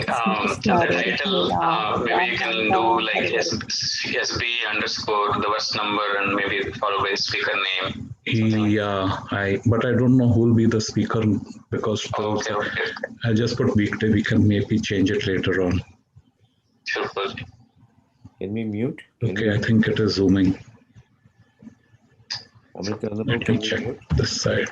the title, maybe you can do like SB underscore the verse number and maybe followed by speaker name. Yeah, but I don't know who will be the speaker because Okay. I just put weekday. We can maybe change it later on. Sure. Can we mute? Okay, I think it is zooming. Let me check this side.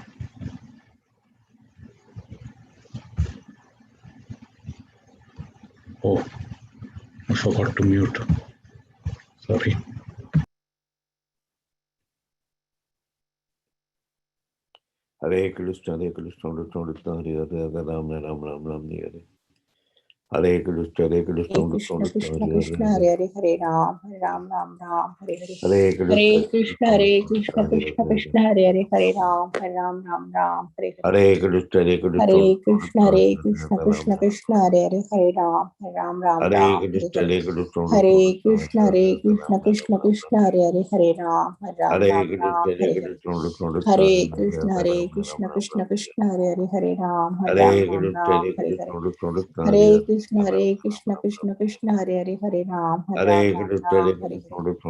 Oh, I forgot to mute. Sorry. Hare Krishna, Hare Krishna, Hare Ram, Ram, Ram, Hare. Hare Krishna, Hare Krishna, Krishna Krishna Hare Hare, Hare Ram, Ram Ram, Hare Hare. Hare Krishna, Hare Krishna, Krishna Krishna Hare Hare, Hare Ram, Ram Ram, Hare Hare. Hare Krishna, Hare Krishna, Hare Krishna, Krishna Krishna Hare Hare, Hare Ram, Ram, Hare Krishna, Hare Krishna, Hare Krishna, Hare Krishna, Krishna Krishna Hare Hare, Hare Ram, Ram Ram, Hare Hare. Hare Krishna, Hare Krishna, Krishna Krishna Hare Hare, Hare Ram, Ram, Hare Hare. Hare Krishna, Hare Krishna, Krishna Krishna Hare Hare, Hare Ram, Ram, Hare Hare. Hare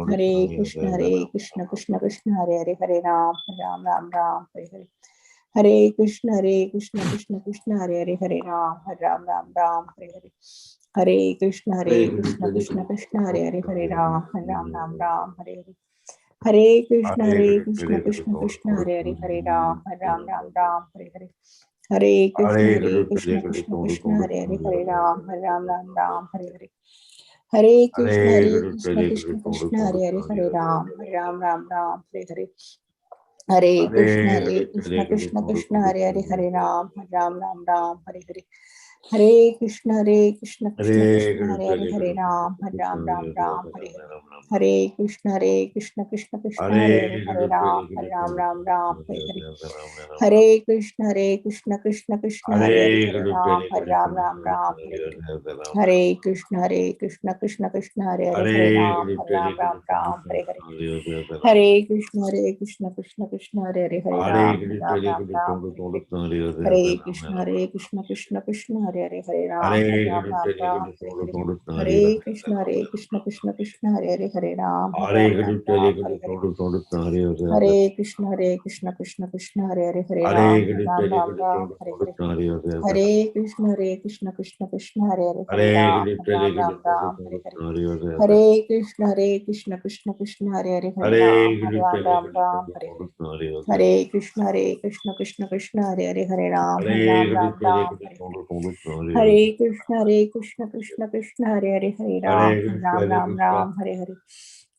Krishna, Hare Krishna, Krishna Krishna Hare Hare, Hare Ram, Ram, Hare Hare. Hare Krishna, Hare Krishna, Krishna Krishna Hare Hare, Hare Ram, Ram, Hare Hare. Hare Krishna, Hare Krishna, Krishna Krishna Hare Hare, Hare Ram, Ram, Hare Hare. Hare Krishna, Hare Krishna, Krishna Krishna Hare Hare, Hare Ram, Ram, Hare Hare. Hare Krishna, Hare Krishna, Krishna Krishna Hare Hare, Hare Ram, Ram, Hare Hare. Hare Krishna, Hare Krishna, Krishna Krishna Hare Hare, Hare Ram, Ram, Hare Hare. Hare Krishna, Hare Krishna, Krishna Krishna Hare Hare, Hare Ram, Hare Hare. Hare Krishna, Hare Krishna, Krishna Krishna Hare Hare, Hare Ram, Hare Hare. Hare Krishna, Hare Krishna, Krishna Krishna Hare Hare, Hare Ram, Hare Hare. Hare Krishna, Hare Krishna, Krishna Krishna Hare Hare, Hare Ram, Hare Hare. Hare Krishna, Hare Krishna, Krishna Krishna Hare Hare, Hare Ram, Hare Hare. Hare Krishna, Hare Krishna, Krishna Krishna Hare Hare, Hare Ram, Hare Krishna, Hare Krishna, Krishna Krishna Hare Hare, Hare Ram, Hare Krishna, Hare Krishna, Krishna Krishna Hare Hare, Hare Ram, Hare Hare. Hare Krishna, Hare Krishna, Krishna Krishna Hare Hare, Hare Ram, Hare Hare. Hare Krishna, Hare Krishna, Krishna Krishna Hare Hare, Hare Ram, Hare Hare. Hare Krishna, Hare Krishna, Krishna Krishna Hare Hare, Hare Ram, Hare Hare. Hare Krishna, Hare Krishna, Krishna Krishna Hare Hare, Hare Ram, Hare Hare.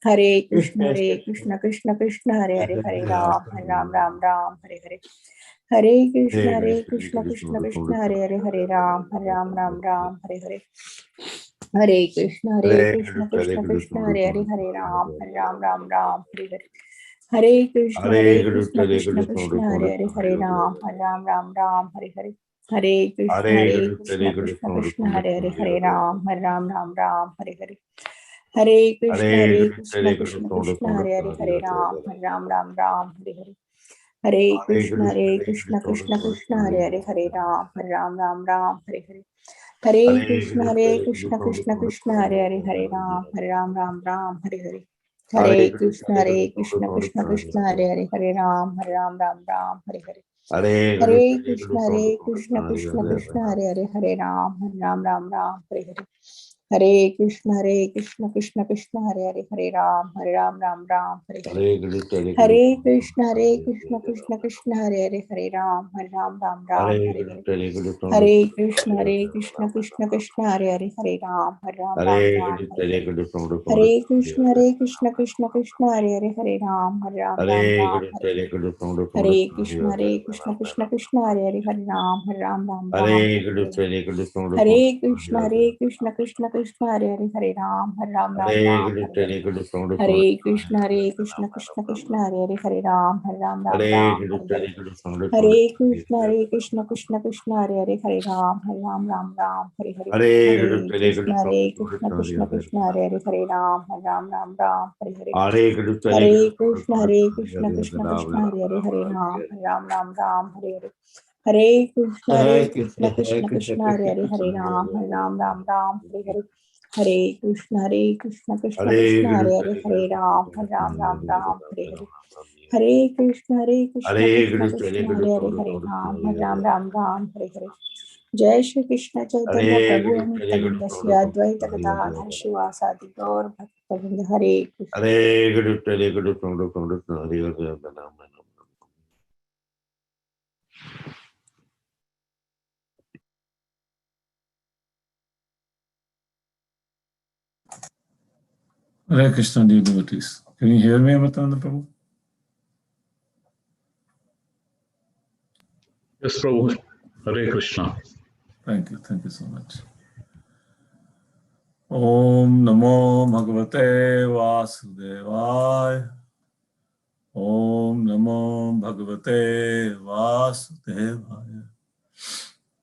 Hare Krishna, Hare Krishna, Krishna Krishna Hare Hare, Hare Ram, Hare Hare. Hare Krishna, Hare Krishna, Krishna Krishna Hare Hare, Hare Ram, Hare Hare. Hare Krishna, Hare Krishna, Krishna Krishna Hare Hare, Hare Ram, Hare Hare. Hare Krishna, Hare Krishna, Krishna Krishna Hare Hare, Hare Ram, Hare Hare. Hare Krishna, Hare Krishna, Krishna Krishna Hare Hare, Hare Ram, Hare Hare. Hare Krishna, Hare Krishna, Krishna Krishna Hare Hare, Hare Ram, Hare Hare. Hare Krishna, Hare Krishna, Krishna Krishna Hare Hare, Hare Ram, Hare Hare. Hare Krishna, Hare Krishna, Krishna Krishna Hare Hare, Hare Ram, Hare Hare. Hare Krishna, Hare Krishna, Krishna Krishna Hare Hare, Hare Ram, Hare Hare. Hare Krishna, Hare Krishna, Krishna Krishna Hare Hare, Hare Ram, Hare Hare. Hare Krishna, Hare Krishna, Krishna Krishna Hare Hare, Hare Ram, Hare Hare. Hare Krishna, Hare Krishna, Krishna Krishna Hare Hare, Hare Ram, Hare Hare. Hare Krishna, Hare Krishna, Krishna Krishna Hare Hare, Hare Ram, Hare Hare. Hare Krishna, Hare Krishna, Krishna Krishna Hare Hare, Hare Ram, Hare Hare. Hare Krishna, Hare Krishna, Krishna Krishna Hare Hare, Hare Ram, Hare Hare. Hare Krishna, Hare Krishna, Krishna Krishna Hare Hare, Hare Ram, Hare Krishna, Hare Krishna, Krishna Krishna Hare Hare, Hare Ram, Hare Hare. Krishna, Hare Krishna, Krishna Krishna Hare Hare, Hare Ram, Hare Hare. Krishna, Hare Krishna, Krishna Krishna Hare Hare, Hare Ram, Hare Hare. Hare Krishna, Hare Krishna, Krishna Krishna Hare Hare, Hare Ram, Hare Hare. Hare Krishna, Hare Krishna, Krishna Krishna Hare Hare, Hare Ram, Hare Hare. Hare Krishna Krishna Krishna Hare Hare Hare Ram Ram Hare Hare. Hare Krishna Krishna Krishna Hare Hare Hare Ram Ram Hare Hare. Hare Krishna Krishna Krishna Hare Hare Hare Ram Hare Hare. Jai Shri Krishna Chaitanya Prabhu Nityananda Shri Advaita Gadadhar Shivasadi Gaur Bhaktavinda. Hare Krishna. Hare Krishna, dear devotees. Can you hear me, Amitanda Prabhu? Yes, Prabhu. Hare Krishna. Thank you so much. Om Namo Bhagavate Vasudevaya. Om Namo Bhagavate Vasudevaya.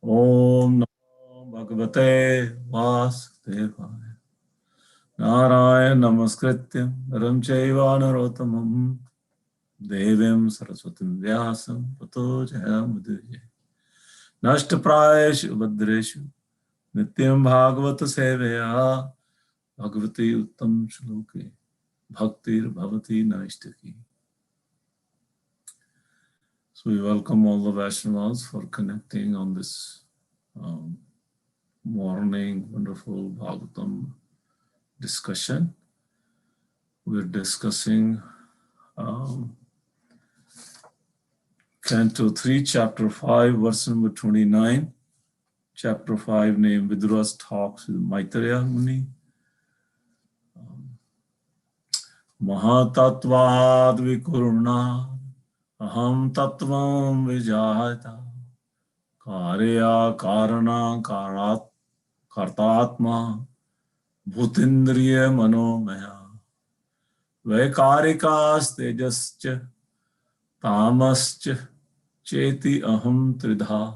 Om Namo Bhagavate Vasudevaya. Narayana Namaskrityam Naram Chaiva Narottamam Devim Saraswatim Vyasam Tato Jayamudaya. Nashtaprayeshu Bhadreshu Nityam Bhagavata Seveya Bhagavati Uttam Shloke Bhaktir Bhavati Naishtaki. So we welcome all the Vaishnavas for connecting on this morning wonderful Bhagavatam discussion. We're discussing Canto 3, Chapter 5, verse number 29. Chapter 5 named Vidura's Talks with Maitreya Muni. Mahatatvad vikurna aham tattvam vijahata karya karana karat kartatma bhutindriya manomaya vaikarikas tejascha tamascha cheti aham tridha.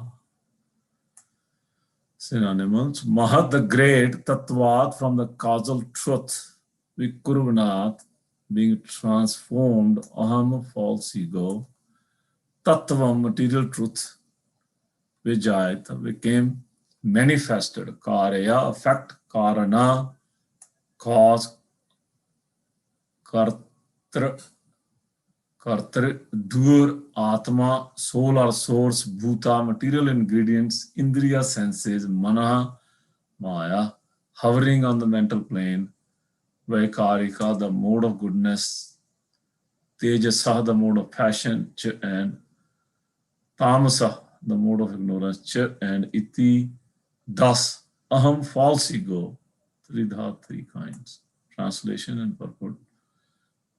Synonyms: Mahat, the great, Tattvat, from the causal truth, Vikurvanat, being transformed, Aham, false ego, Tattvam, material truth, Vijayata, became manifested, Karya, effect, Karana, cause, Kartra, doer, Atma, soul or source, Bhuta, material ingredients, Indriya, senses, Mana, Maya, hovering on the mental plane, Vaikarika, the mode of goodness, Tejasa, the mode of passion, and Tamasa, the mode of ignorance, and Iti, thus, Aham, false ego, Tridha, three kinds. Translation and purport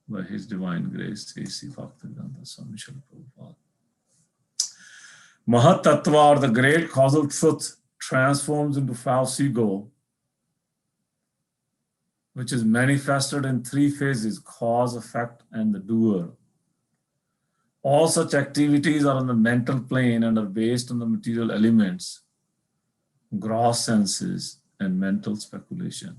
by His Divine Grace, A.C. Bhaktivedanta Swami Srila Prabhupada. Mahat Tattva, or the great causal truth, transforms into false ego, which is manifested in three phases: cause, effect, and the doer. All such activities are on the mental plane and are based on the material elements, gross senses, and mental speculation.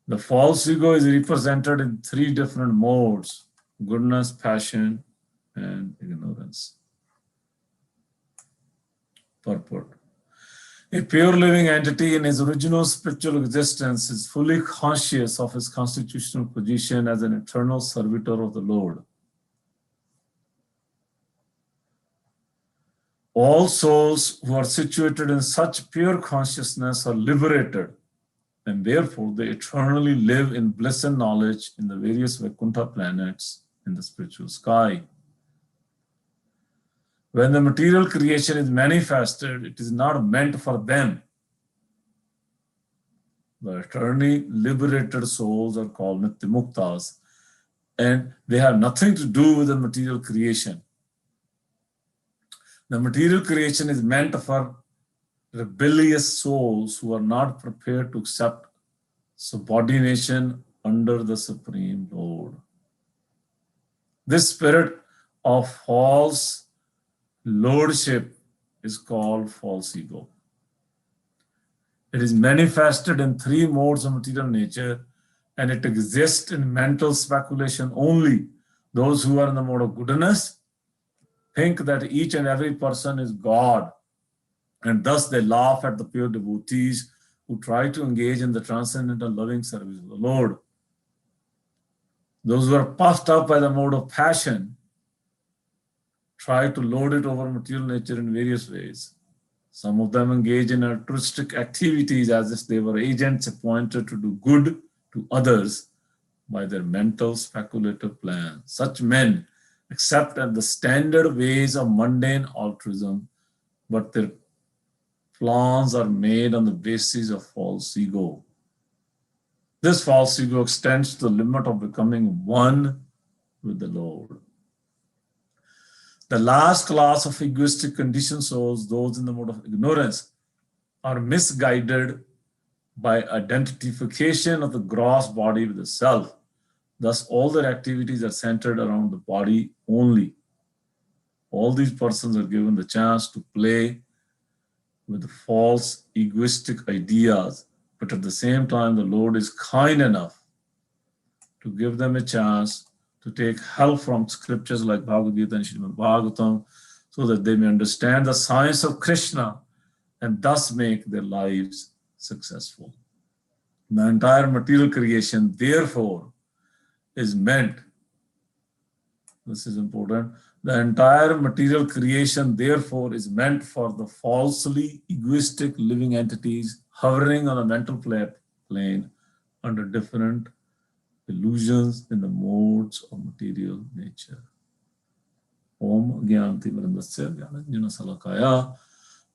The false ego is represented in three different modes: goodness, passion, and ignorance. Purport. A pure living entity in his original spiritual existence is fully conscious of his constitutional position as an eternal servitor of the Lord. All souls who are situated in such pure consciousness are liberated, and therefore they eternally live in bliss and knowledge in the various Vaikuntha planets in the spiritual sky. When the material creation is manifested, it is not meant for them. The eternally liberated souls are called Nityamuktas, and they have nothing to do with the material creation. The material creation is meant for rebellious souls who are not prepared to accept subordination under the Supreme Lord. This spirit of false lordship is called false ego. It is manifested in three modes of material nature, and it exists in mental speculation only. Those who are in the mode of goodness think that each and every person is God, and thus they laugh at the pure devotees who try to engage in the transcendental loving service of the Lord. Those who are puffed up by the mode of passion try to lord it over material nature in various ways. Some of them engage in altruistic activities as if they were agents appointed to do good to others by their mental speculative plans. Such men accept the standard ways of mundane altruism, but their plans are made on the basis of false ego. This false ego extends to the limit of becoming one with the Lord. The last class of egoistic conditioned souls, those in the mode of ignorance, are misguided by identification of the gross body with the self. Thus, all their activities are centered around the body only. All these persons are given the chance to play with false egoistic ideas, but at the same time, the Lord is kind enough to give them a chance to take help from scriptures like Bhagavad Gita and Srimad Bhagavatam, so that they may understand the science of Krishna and thus make their lives successful. The entire material creation, therefore, is meant, this is important, the entire material creation, therefore, is meant for the falsely egoistic living entities hovering on a mental plane under different illusions in the modes of material nature. Om Gyanti Marandasya Gyananjana Salakaya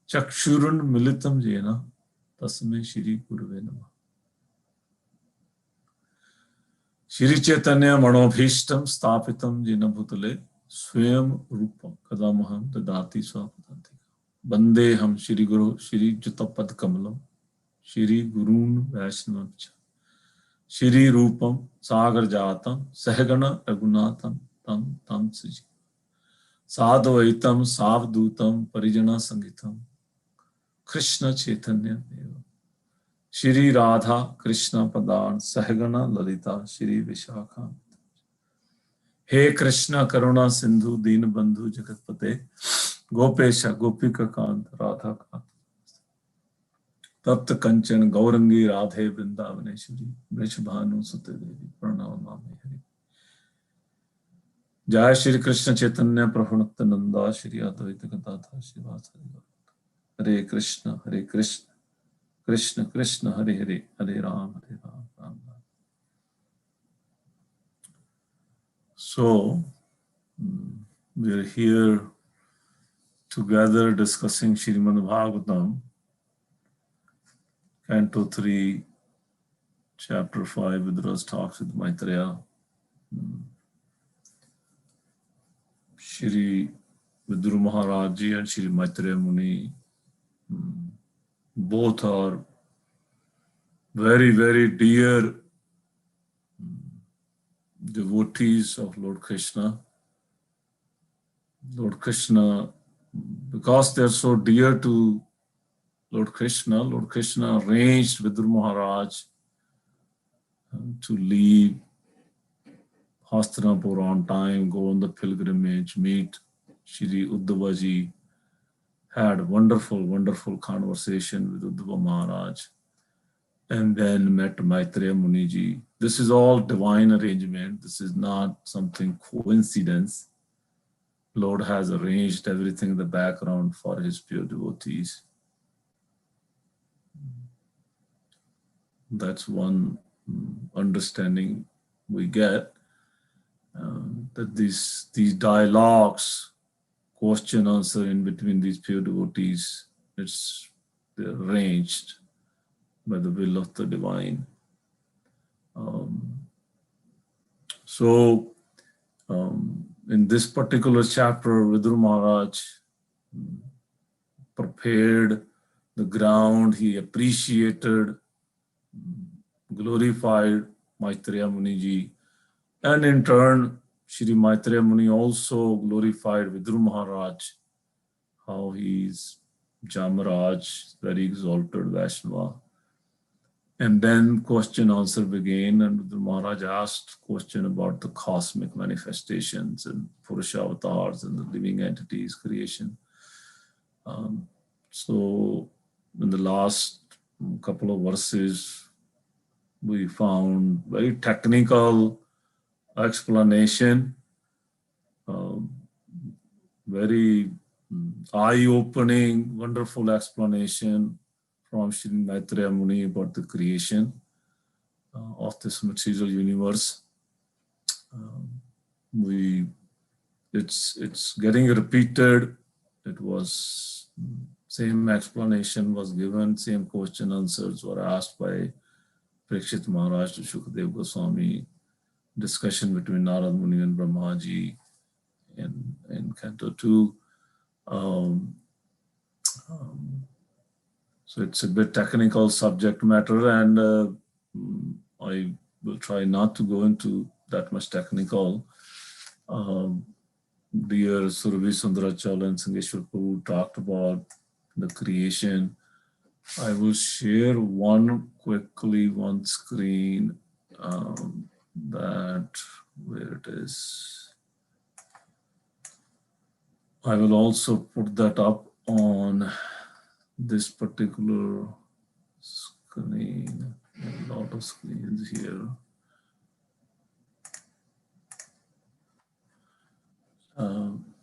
Chakshurun Militam Jena Tasme Shri Gurave Namah. Shri Chaitanya Manobhishtam Stapitam Jena Bhutale Swayam Rupam Kadamaham Dadati Swapadantika Bandeham Shri Guru Shri Jutapad Kamalam Shri Gurun Vaishnavamcha Shri Rupam Sagar Jatam Sahagana Ragunatham Tam Tam Siji Sadvaitam Savdutam Parijana Sangitam Krishna Chaitanya Deva Shri Radha Krishna Padan Sahagana Lalita Shri Vishakha. He Krishna Karuna Sindhu Deen Bandhu Jagatpate Gopesha Gopika Kant Radha Kant Tapta Kanchan Gaurangi Radhe Vrindavaneshwari Vrishabhanu Sute Devi Pranamami Hari. Jai Shri Krishna Chaitanya Prabhu Nityananda Shri Advaita Gadadhar Srivasadi. Hare Krishna Krishna Krishna Hare Hare Hare Ram Ram Ram. So we are here together discussing Srimad Bhagavatam, Canto 3, Chapter 5, Viduras talks with Maitreya. Shri Vidura Maharaj Ji and Shri Maitreya Muni, both are very, very dear devotees of Lord Krishna. Lord Krishna, because they are so dear to Lord Krishna arranged Vidura Maharaj to leave Hastinapur on time, go on the pilgrimage, meet Shri Uddhava Ji, had a wonderful, wonderful conversation with Uddhava Maharaj, and then met Maitreya Muni Ji. This is all divine arrangement. This is not something coincidence. Lord has arranged everything in the background for his pure devotees. That's one understanding we get, that these dialogues, question answer in between these pure devotees, they're arranged by the will of the divine. In this particular chapter, Vidura Maharaj prepared the ground. He appreciated, glorified Maitreya Muni Ji, and in turn, Shri Maitreya Muni also glorified Vidura Maharaj, how he is Jamaraj, very exalted Vaishnava. And then question answer began, and the Maharaj asked question about the cosmic manifestations and Purusha avatars and the living entities creation. So in the last couple of verses, we found very technical explanation, very eye-opening, wonderful explanation from Sri Maitreya Muni about the creation of this material universe. It's getting repeated. It was same explanation was given, same question answers were asked by Parikshit Maharaj to Shukadev Goswami. Discussion between Narad Muni and Brahmaji in Canto 2. So it's a bit technical subject matter, and I will try not to go into that much technical. Dear Surabhi Sundarachala and Sangeshwar Prabhu talked about the creation. I will share one screen that where it is. I will also put that up on this particular screen. A lot of screens here.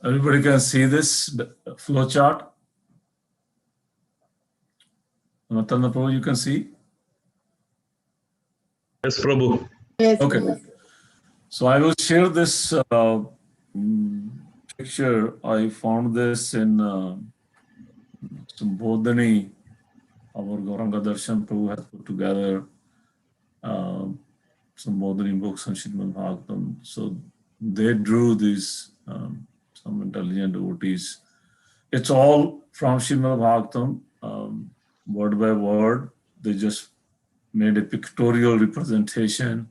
Everybody can see this flow chart. Matanda Prabhu, you can see? Yes, Prabhu. Yes, Okay. yes. So I will share this picture. I found this in Sambodhani. Our Gauranga Darshan Prabhu has put together some Bodhani books on Srimad Bhagavatam. So they drew these, some intelligent devotees. It's all from Srimad Bhagavatam, word by word. They just made a pictorial representation.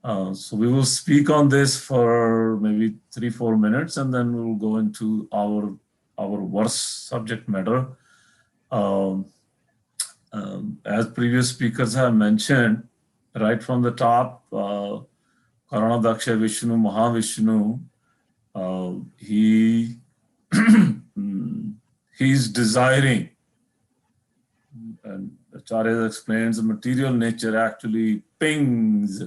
So we will speak on this for maybe 3-4 minutes, and then we will go into our verse subject matter. As previous speakers have mentioned, right from the top, Karanadaksha Vishnu, Mahavishnu, he's desiring, and Acharya explains the material nature actually pings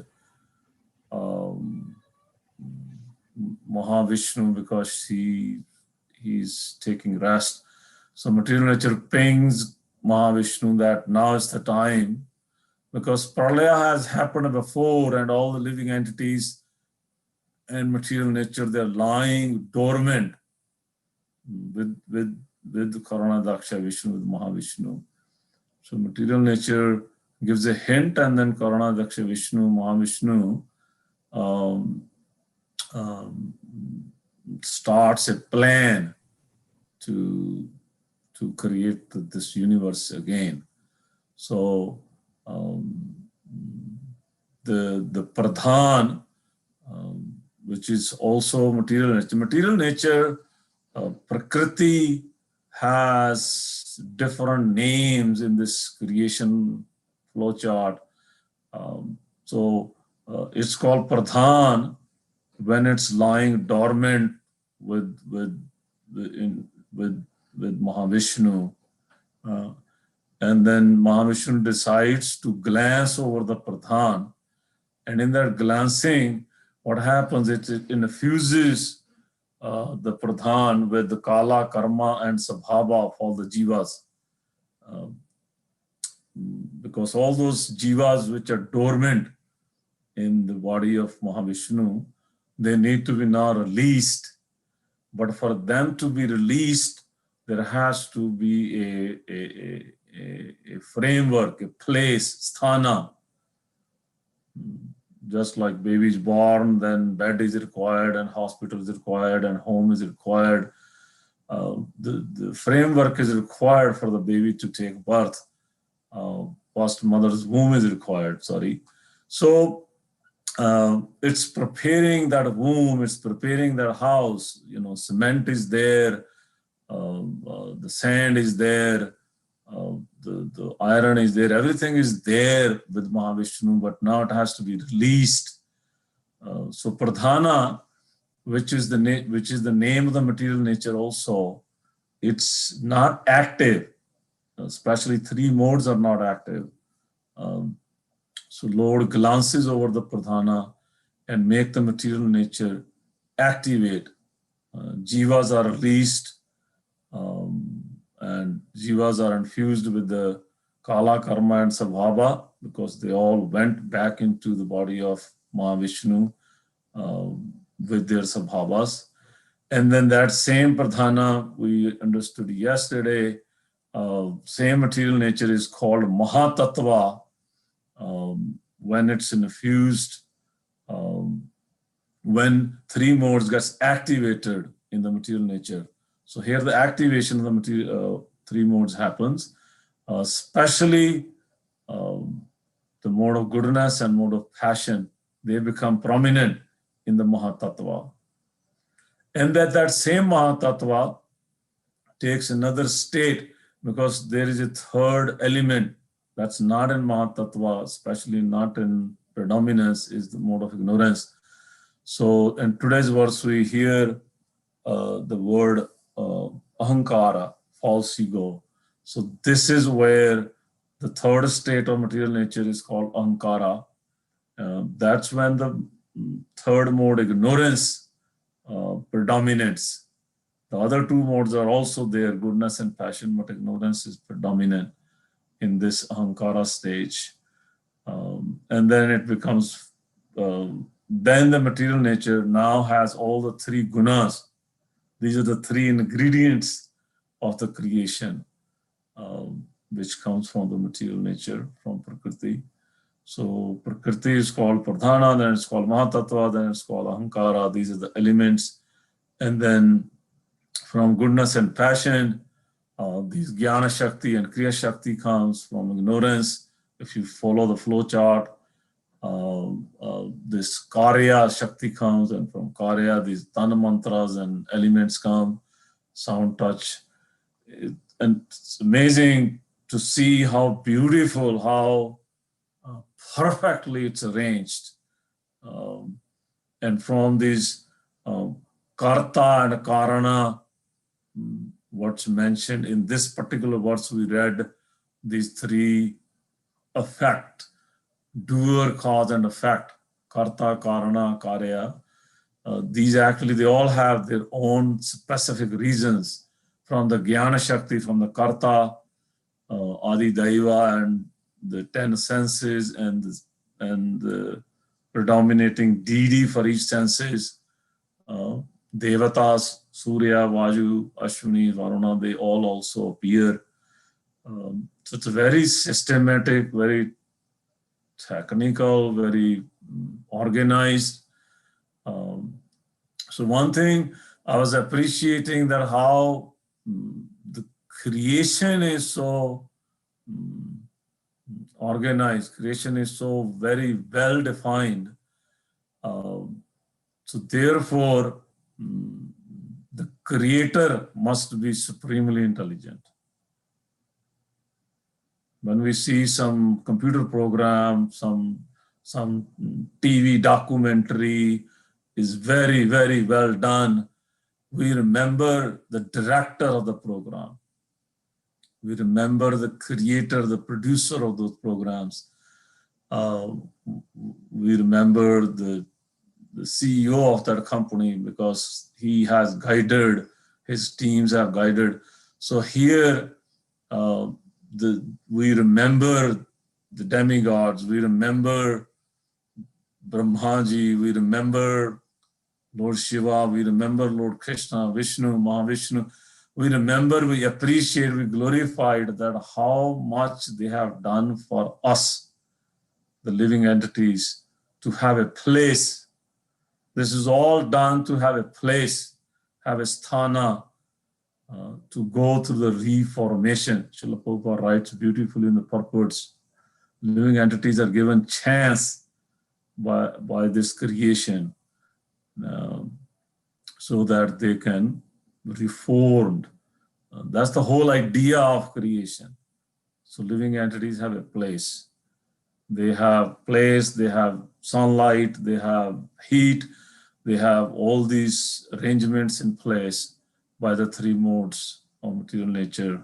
Mahavishnu because he's taking rest. So material nature pings Mahavishnu that now is the time, because Pralaya has happened before and all the living entities and material nature, they're lying dormant with Karanadaksha Vishnu, with Mahavishnu. So material nature gives a hint, and then Karanadaksha Vishnu, Mahavishnu starts a plan to create this universe again. So the pradhan, which is also material nature. Material nature, prakriti, has different names in this creation flowchart. So it's called pradhan when it's lying dormant with Mahavishnu, and then Mahavishnu decides to glance over the pradhan, and in that glancing, what happens? It infuses the pradhan with the kala, karma, and sabhava of all the jivas, because all those jivas which are dormant in the body of Mahavishnu, they need to be now released. But for them to be released, there has to be a framework, a place, sthana. Just like baby is born, then bed is required, and hospital is required, and home is required. The framework is required for the baby to take birth. First, mother's womb is required, So it's preparing that womb, it's preparing that house. Cement is there, the sand is there, The iron is there, everything is there with Mahavishnu, but now it has to be released. So Pradhana, which is the name of the material nature also, it's not active, especially three modes are not active. So Lord glances over the Pradhana and make the material nature activate. Jivas are released, and jivas are infused with the Kala, Karma and Sabhava, because they all went back into the body of Mahavishnu with their Sabhavas. And then that same Pradhana we understood yesterday, same material nature is called Mahatattva when it's infused, when three modes gets activated in the material nature. So here the activation of the material three modes happens, especially the mode of goodness and mode of passion, they become prominent in the Mahatattva. And that same Mahatattva takes another state, because there is a third element that's not in Mahatattva, especially not in predominance, is the mode of ignorance. So in today's verse, we hear the word ahankara, false ego. So this is where the third state of material nature is called ahankara. That's when the third mode, ignorance, predominates. The other two modes are also there, goodness and passion, but ignorance is predominant in this ahankara stage. And then it becomes, then the material nature now has all the three gunas. These are the three ingredients of the creation, which comes from the material nature, from Prakriti. So Prakriti is called Pradhana, then it's called Mahatattva, then it's called Ahankara. These are the elements. And then from goodness and passion, these Jnana Shakti and Kriya Shakti comes from ignorance. If you follow the flow chart, this Karya Shakti comes, and from Karya, these Tana mantras and elements come, sound, touch. And it's amazing to see how beautiful, how perfectly it's arranged. And from these Karta and Karana, what's mentioned in this particular verse we read, these three effect, doer, cause and effect, Karta, Karana, Karya. These actually, they all have their own specific reasons, from the Jnana Shakti, from the Karta, Adi Daiva, and the 10 senses, and the predominating deity for each senses. Devatas, Surya, Vaju, Ashwini, Varuna, they all also appear. So it's a very systematic, very technical, very organized. So one thing I was appreciating, that how the creation is so organized, creation is so very well defined. So therefore, the creator must be supremely intelligent. When we see some computer program, some TV documentary is very, very well done, we remember the director of the program. We remember the creator, the producer of those programs. We remember the CEO of that company, because he has guided, his teams have guided. So here, we remember the demigods, we remember Brahmaji, we remember Lord Shiva, we remember Lord Krishna, Vishnu, Mahavishnu. We remember, we appreciate, we glorified that how much they have done for us, the living entities, to have a place. This is all done to have a place, have a sthana, to go through the reformation. Srila Prabhupada writes beautifully in the purports, living entities are given chance by this creation, so that they can reformed. That's the whole idea of creation. So living entities have a place. They have place, they have sunlight, they have heat, they have all these arrangements in place by the three modes of material nature.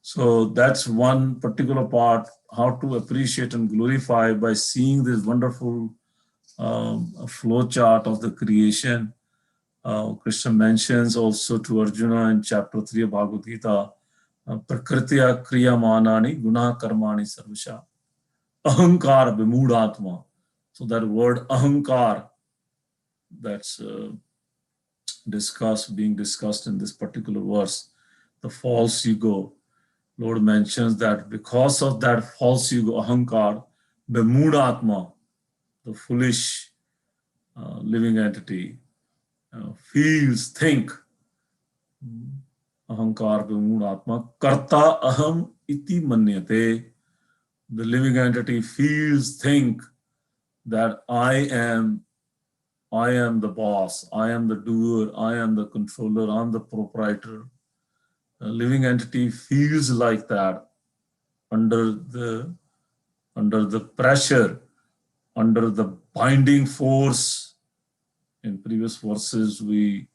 So that's one particular part, how to appreciate and glorify by seeing this wonderful flow chart of the creation. Krishna mentions also to Arjuna in chapter 3 of Bhagavad Gita, Prakritya Kriyamanani Guna Karmani Sarvasha Ahankar Vimudatma. So that word Ahankar, that's being discussed in this particular verse, the false ego. Lord mentions that because of that false ego, Ahankar, Vimudatma, the foolish living entity, feels, think, Ahankar Vimudatma, Karta Aham Iti Manyate. The living entity feels, think that I am the boss, I am the doer, I am the controller, I'm the proprietor. A living entity feels like that under the pressure, under the binding force. In previous verses, we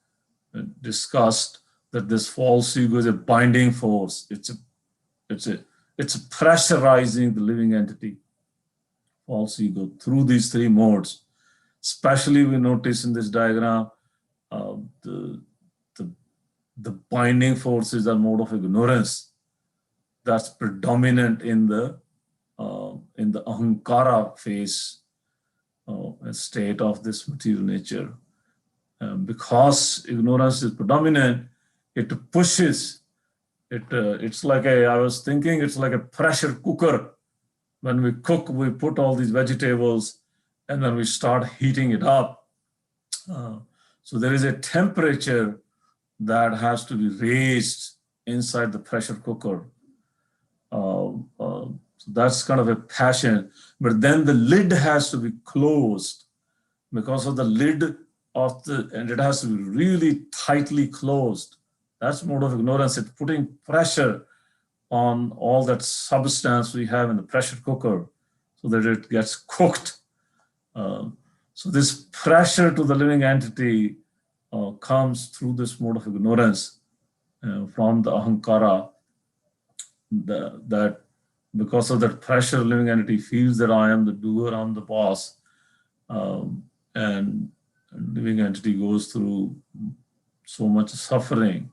discussed that this false ego is a binding force. It's pressurizing the living entity, false ego, through these three modes. Especially we notice in this diagram, the binding force is a mode of ignorance that's predominant in the ahankara phase, a state of this material nature. Because ignorance is predominant, it pushes. It's like it's like a pressure cooker. When we cook, we put all these vegetables and then we start heating it up. So there is a temperature that has to be raised inside the pressure cooker. So that's kind of a passion. But then the lid has to be closed because of the lid and it has to be really tightly closed. That's mode of ignorance. It's putting pressure on all that substance we have in the pressure cooker so that it gets cooked. So this pressure to the living entity comes through this mode of ignorance from the ahankara, that because of that pressure, living entity feels that I am the doer, I'm the boss, and living entity goes through so much suffering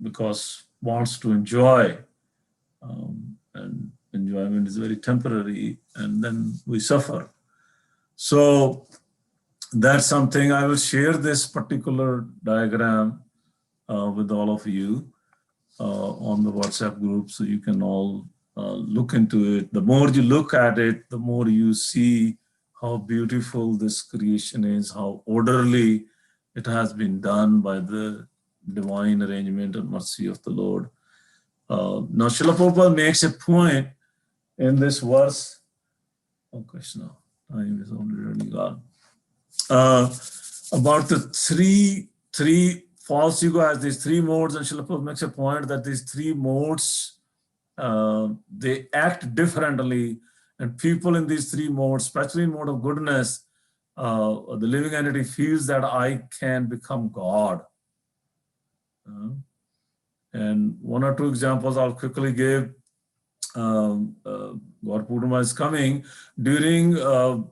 because wants to enjoy, and enjoyment is very temporary, and then we suffer. So that's something. I will share this particular diagram with all of you on the WhatsApp group so you can all look into it. The more you look at it, the more you see how beautiful this creation is, how orderly it has been done by the divine arrangement and mercy of the Lord. Now, Srila Prabhupada makes a point in this verse. Oh, Krishna, time is already gone. About the three false ego has these three modes, and Srila Prabhupada makes a point that these three modes, they act differently, and people in these three modes, especially in mode of goodness, the living entity feels that I can become God. And one or two examples I'll quickly give. God Purnima is coming. During Srila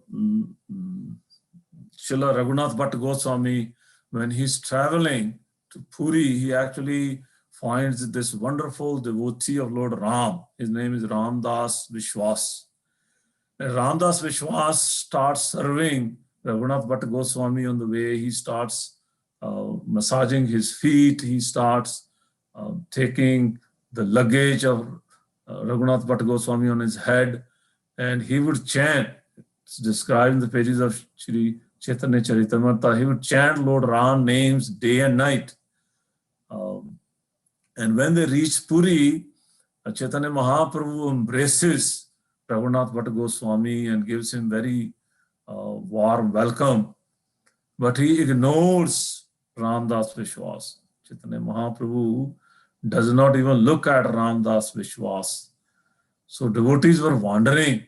Raghunath Bhatta Goswami, when he's traveling to Puri, he actually finds this wonderful devotee of Lord Ram. His name is Ramdas Vishwas. And Ramdas Vishwas starts serving Raghunath Bhatta Goswami on the way. He starts massaging his feet. He starts taking the luggage of Raghunath Bhatta Goswami on his head, and he would chant. It's described in the pages of Shri Chaitanya Charitamrita. He would chant Lord Ram names day and night. And when they reached Puri, Chaitanya Mahaprabhu embraces Raghunath Bhatta Goswami and gives him very warm welcome. But he ignores Ramdas Vishwas. Chaitanya Mahaprabhu does not even look at Ramdas Vishwas. So devotees were wondering,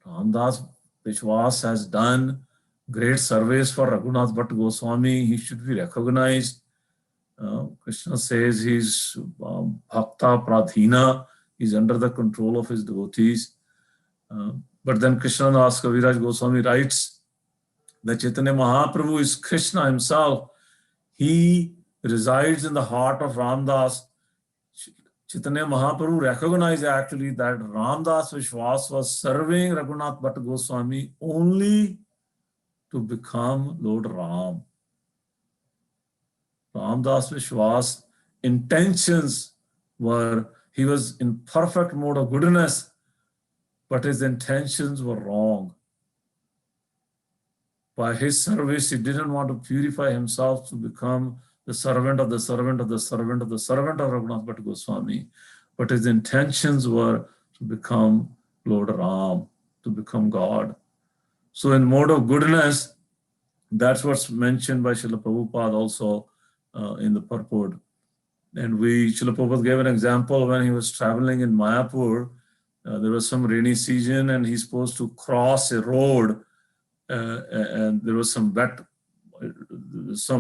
Ramdas Vishwas has done great service for Raghunath Bhatt Goswami. He should be recognized. Krishna says he's Bhakta Pradhina. He's under the control of his devotees. But then Krishnadas Kaviraj Goswami writes that Chaitanya Mahaprabhu is Krishna himself. He resides in the heart of Ramdas. Chaitanya Mahaprabhu recognized actually that Ramdas Vishwas was serving Raghunath Bhatt Goswami only to become Lord Ram. Ramdas Vishwas' intentions were, he was in perfect mode of goodness, but his intentions were wrong. By his service, he didn't want to purify himself to become the servant of the servant of the servant of the servant of Raghunath Bhatt Goswami, but his intentions were to become Lord Ram, to become God. So in mode of goodness, that's what's mentioned by Srila Prabhupada also in the purport. And Srila Prabhupada gave an example when he was traveling in Mayapur. There was some rainy season and he's supposed to cross a road and there was some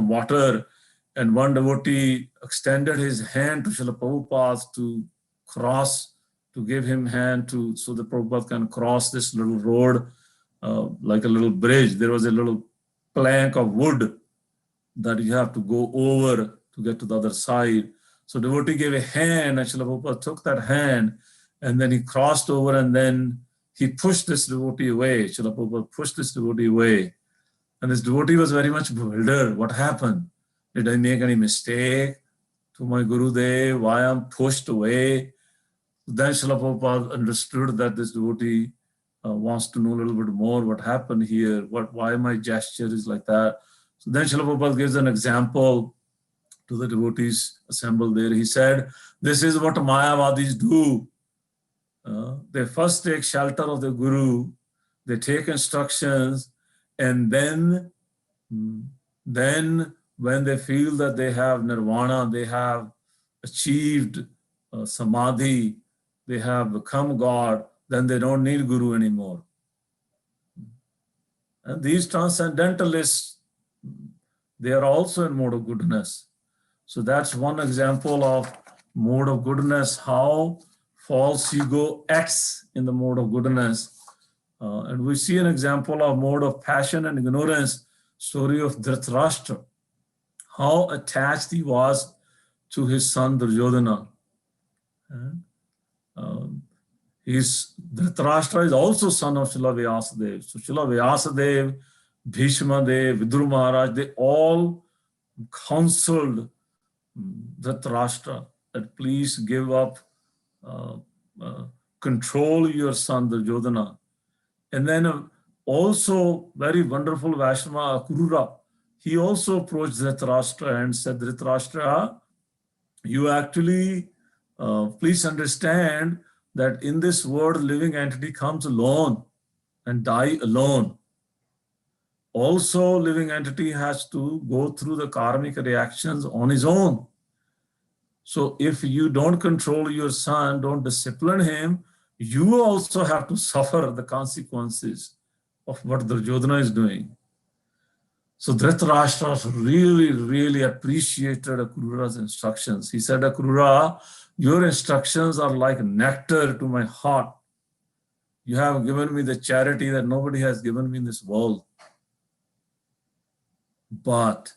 water, and one devotee extended his hand to Srila Prabhupada to cross, to give him hand so the Prabhupada can cross this little road like a little bridge. There was a little plank of wood that you have to go over to get to the other side. So devotee gave a hand and Srila Prabhupada took that hand and then he crossed over and then he pushed this devotee away. Srila Prabhupada pushed this devotee away. And this devotee was very much bewildered. What happened? Did I make any mistake to my Gurudev? Why I'm pushed away? Then Srila Prabhupada understood that this devotee wants to know a little bit more what happened here, why my gesture is like that. So then Srila Prabhupada gives an example to the devotees assembled there. He said, this is what Mayavadis do. They first take shelter of the Guru, they take instructions, and then when they feel that they have nirvana, they have achieved samadhi, they have become God, then they don't need Guru anymore. And these transcendentalists, they are also in mode of goodness. So that's one example of mode of goodness, how false ego acts in the mode of goodness. And we see an example of mode of passion and ignorance, story of Dhritarashtra, how attached he was to his son Duryodhana. Dhritarashtra is also son of Srila Vyasadeva. So Srila Vyasadeva, Bhishma Dev, Vidur Maharaj, they all counseled Dhritarashtra that please give up, control your son Duryodhana. And then also very wonderful Vaishnava Akrura, he also approached Dhritarashtra and said, Dhritarashtra, you actually, please understand that in this world, living entity comes alone and die alone. Also, living entity has to go through the karmic reactions on his own. So if you don't control your son, don't discipline him, you also have to suffer the consequences of what Duryodhana is doing. So Dhritarashtra really, really appreciated Akrura's instructions. He said, Akrura, your instructions are like nectar to my heart. You have given me the charity that nobody has given me in this world. But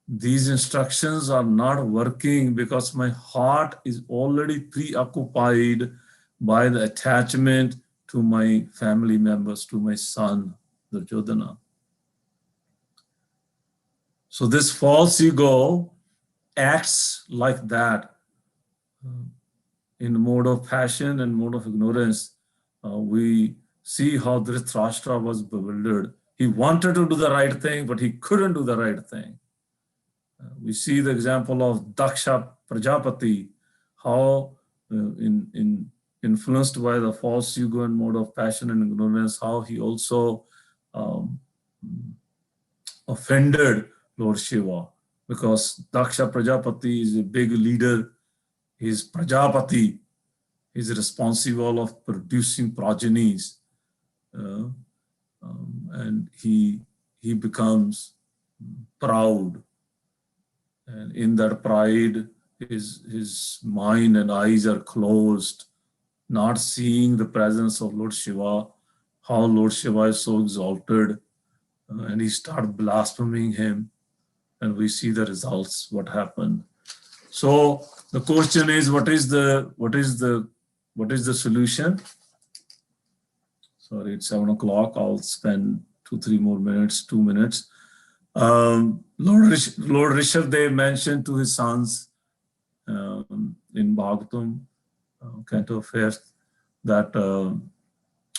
these instructions are not working because my heart is already preoccupied by the attachment to my family members, to my son, Duryodhana. So this false ego acts like that in mode of passion and mode of ignorance. We see how Dhritarashtra was bewildered. He wanted to do the right thing, but he couldn't do the right thing. We see the example of Daksha Prajapati, how influenced by the false ego and mode of passion and ignorance, how he also offended Lord Shiva. because Daksha Prajapati is a big leader. He's Prajapati. He's responsible of producing progenies. And he becomes proud. And in that pride, his mind and eyes are closed, not seeing the presence of Lord Shiva, how Lord Shiva is so exalted, and he starts blaspheming him, and we see the results, what happened. So the question is, what is the solution? Sorry, it's 7 o'clock. I'll spend 2 minutes. Lord Rishabdev mentioned to his sons in Bhagavatam, Canto 5th, that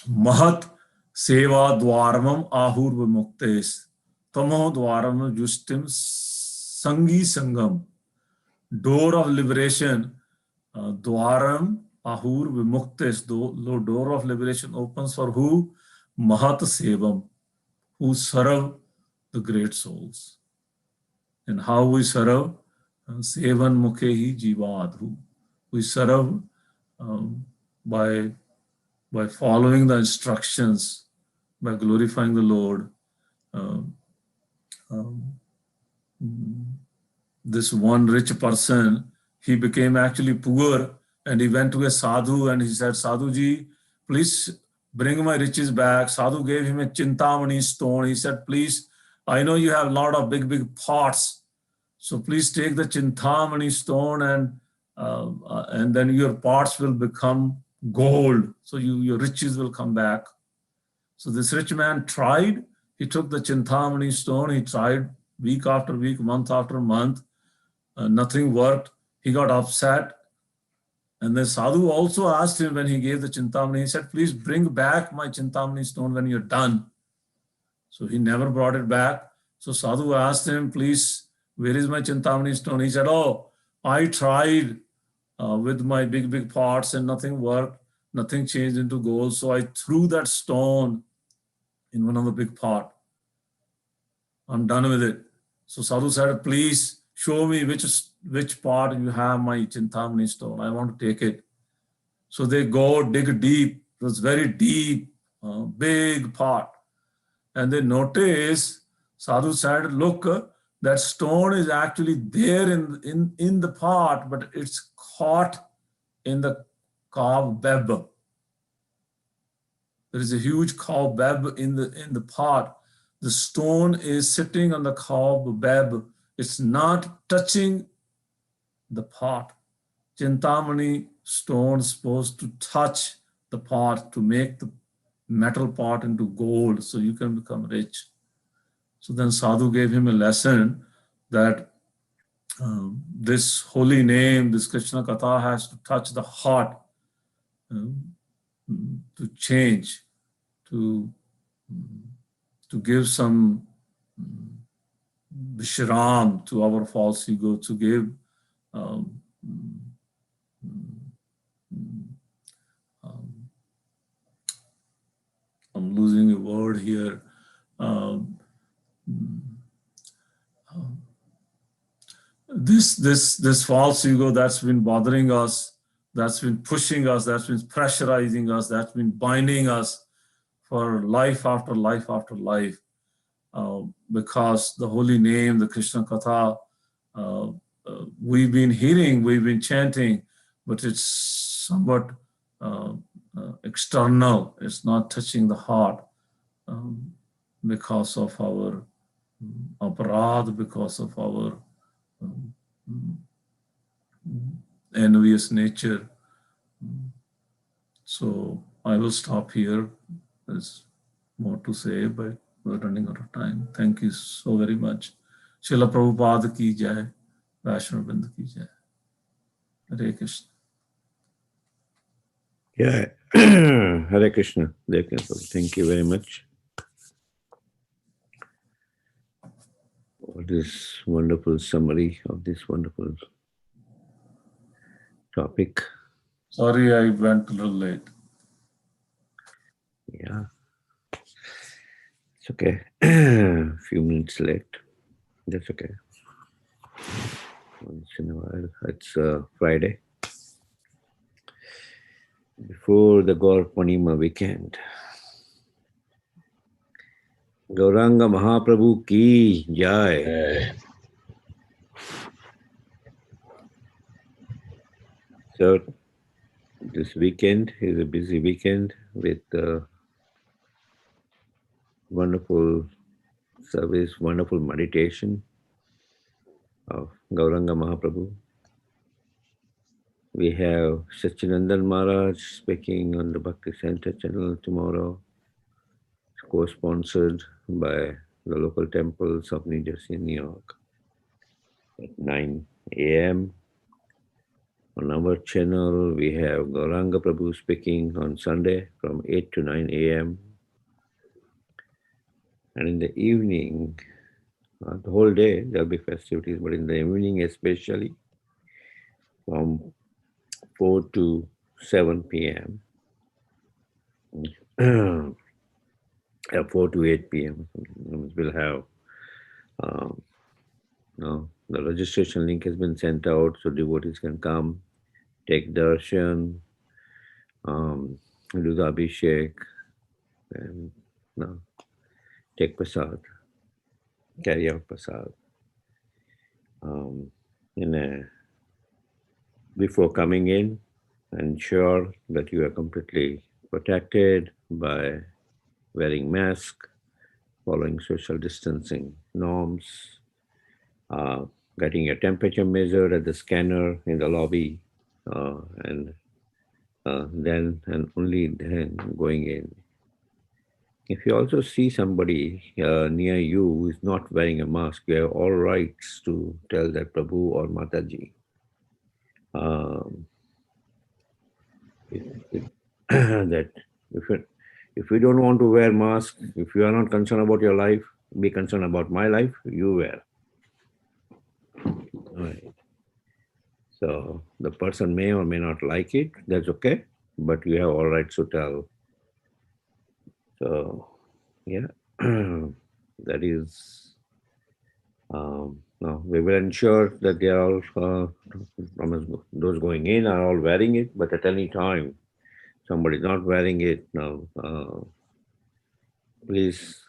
Mahat Seva Dwaramam Ahur Vimuktes Tamo Dwaram Justim Sangi Sangam. Door of liberation, Dwaram Ahur Vimuktes, door of liberation opens for who? Mahat Sevam, who serve the great souls. And how we serve? Sevan Mukhehi Jivadhu. We serve by following the instructions, by glorifying the Lord. This one rich person, he became actually poor, and he went to a sadhu and he said, Sadhuji, please bring my riches back. Sadhu gave him a Chintamani stone. He said, please, I know you have a lot of big pots, so please take the Chintamani stone and then your pots will become gold. So your riches will come back. So this rich man tried. He took the Chintamani stone. He tried week after week, month after month. Nothing worked. He got upset. And the sadhu also asked him when he gave the Chintamani, he said, please bring back my Chintamani stone when you're done. So he never brought it back. So sadhu asked him, please, where is my Chintamani stone? He said, oh, I tried with my big pots and nothing worked. Nothing changed into gold. So I threw that stone in one of the big pot. I'm done with it. So sadhu said, please show me which pot you have my Chintamani stone. I want to take it. So they go dig deep. It was very deep, big pot. And they notice, sadhu said, look, that stone is actually there in the pot, but it's caught in the cobweb. There is a huge cobweb in the pot. The stone is sitting on the cobweb. It's not touching the pot. Chintamani stone is supposed to touch the pot to make the metal pot into gold so you can become rich. So then sadhu gave him a lesson that this holy name, this Krishna Katha has to touch the heart to change, to give some vishram to our false ego, to give I'm losing a word here. This false ego that's been bothering us, that's been pushing us, that's been pressurizing us, that's been binding us for life after life after life. Because the holy name, the Krishna Katha, we've been hearing, we've been chanting, but it's somewhat external. It's not touching the heart because of our aparad, because of our envious nature. So I will stop here. There's more to say, but we're running out of time. Thank you so very much. Srila Prabhupada ki jai, Vaishnav Vrinda ki jai. Hare Krishna. Yeah, Hare Krishna. Thank you very much. For this wonderful summary of this wonderful topic. Sorry, I went a little late. Yeah, it's okay. A few minutes late. That's okay. once in a while. It's Friday before the Gaur Purnima weekend. Gauranga Mahaprabhu ki jai. So this weekend is a busy weekend with wonderful service, wonderful meditation of Gauranga Mahaprabhu. We have Sachinandan Maharaj speaking on the Bhakti Center channel tomorrow. It's co-sponsored by the local temples of New Jersey and New York at 9 a.m. On our channel, we have Gauranga Prabhu speaking on Sunday from 8 to 9 a.m. And in the evening, the whole day, there'll be festivities, but in the evening especially, from 4 to 7 p.m., 4 to 8 p.m., we'll have, the registration link has been sent out, so devotees can come, take darshan, do the abhishek, and take prasad, carry out prasad. Before coming in, ensure that you are completely protected by wearing mask, following social distancing norms, getting your temperature measured at the scanner in the lobby, and then and only then going in. If you also see somebody near you who is not wearing a mask, you have all rights to tell that Prabhu or Mataji. That if you don't want to wear mask, if you are not concerned about your life, be concerned about my life, you wear. All right. So the person may or may not like it, that's okay, but you have all rights to tell. So, yeah, that is, we will ensure that they are all, those going in are all wearing it, but at any time, somebody is not wearing it, please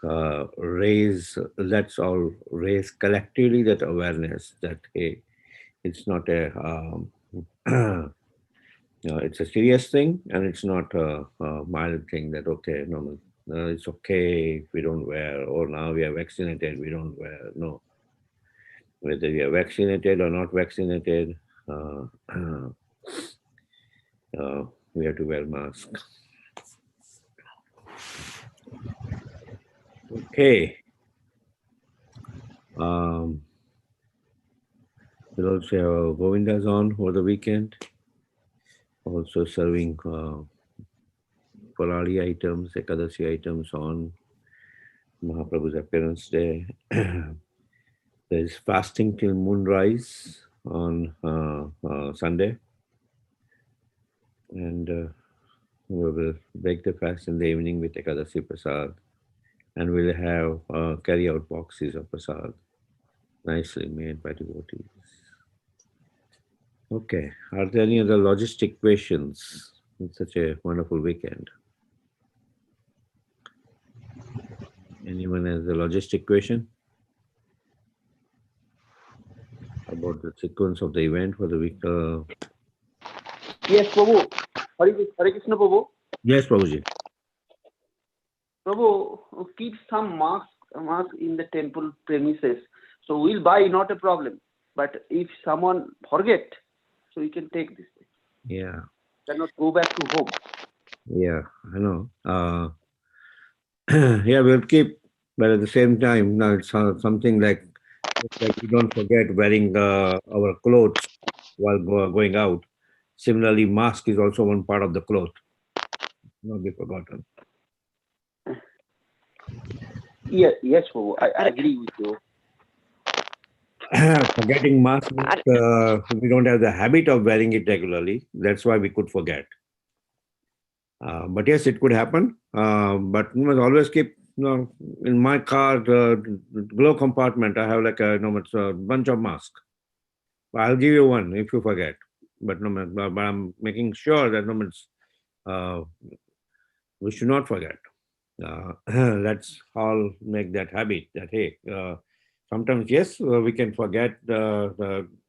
let's all raise collectively that awareness that, hey, it's not a, it's a serious thing, and it's not a mild thing that, okay, no, it's okay if we don't wear, or now we are vaccinated, we don't wear. No. Whether we are vaccinated or not vaccinated, we have to wear masks. Okay. We'll also have Govindas on over the weekend, also serving Falali items, Ekadasi items on Mahaprabhu's appearance day. There's fasting till moonrise on Sunday. And we will break the fast in the evening with Ekadasi Prasad. And we'll have carry-out boxes of Prasad, nicely made by devotees. Okay, are there any other logistic questions in such a wonderful weekend? Anyone has a logistic question about the sequence of the event for the week? Yes, Prabhu. Hare Krishna, Prabhu. Yes, Prabhuji. Prabhu, keep some mask in the temple premises. So we'll buy, not a problem. But if someone forget, so we can take this. Yeah. Cannot go back to home. Yeah, I know. Yeah, we'll keep, but at the same time, now it's something like we don't forget wearing our clothes while going out. Similarly, mask is also one part of the cloth. Not be forgotten. Yes, Prabhu. I agree with you. Forgetting mask means we don't have the habit of wearing it regularly. That's why we could forget. But yes, it could happen. But you must always keep, in my car, the glove compartment, I have like a bunch of masks. I'll give you one if you forget. But no, but I'm making sure that we should not forget. Let's all make that habit that, hey, sometimes, yes, we can forget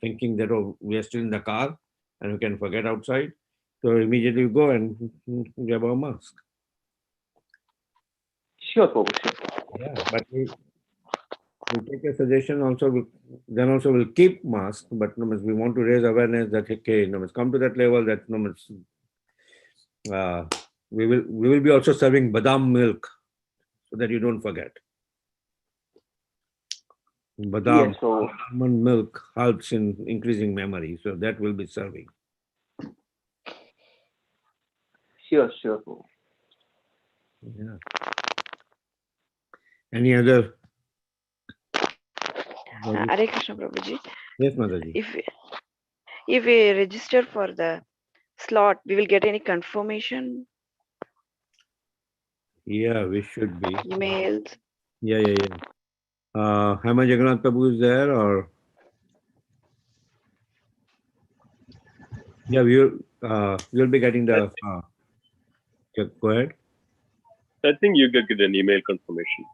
thinking that, oh, we are still in the car and we can forget outside. So immediately go and grab our mask. Sure, Prabhu, sure. Yeah, but we'll take a suggestion also, then also we'll keep mask, but we want to raise awareness that, okay, come to that level that we will be also serving badam milk so that you don't forget. Badam, Yes, so almond milk helps in increasing memory, so that will be serving. sure, Prabhu. Yeah. Any other? Hare Krishna Prabhuji. Yes, Mataji. If we register for the slot, we will get any confirmation? Yeah, we should be. Emails? Yeah. Hema Jagannath Prabhu is there, or? Yeah, we'll be getting the. Go ahead. I think you get an email confirmation.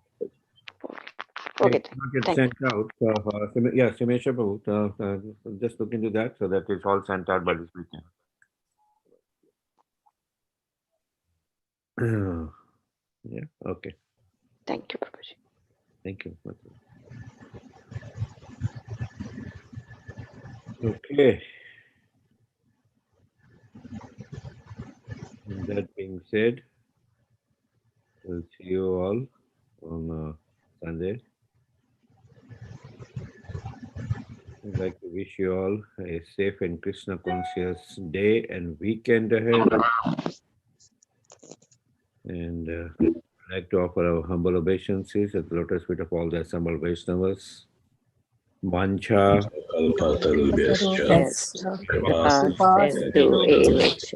Okay. Not yet sent out. Yeah, Simesha Prabhu, just look into that so that it's all sent out by this weekend. Yeah, okay. Thank you, Prabhuji. Thank you. Okay. And that being said, we'll see you all on Sunday. I'd like to wish you all a safe and Krishna conscious day and weekend ahead. And I'd like to offer our humble obeisances at the lotus feet of all the assembled Vaishnavas. Mancha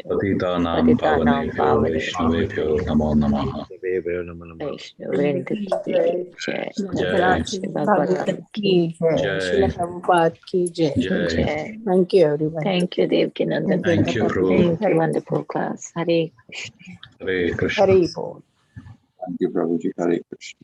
Patitanam pavanebhyo Vaishnavebhyo namo namaha. Jai. Thank you, everyone. Thank you, Devkinandan. Thank you, Prabhu. Thank you, wonderful class. Hare Krishna. Hare Krishna. Hare Bol. Thank you, Prabhuji. Hare Krishna.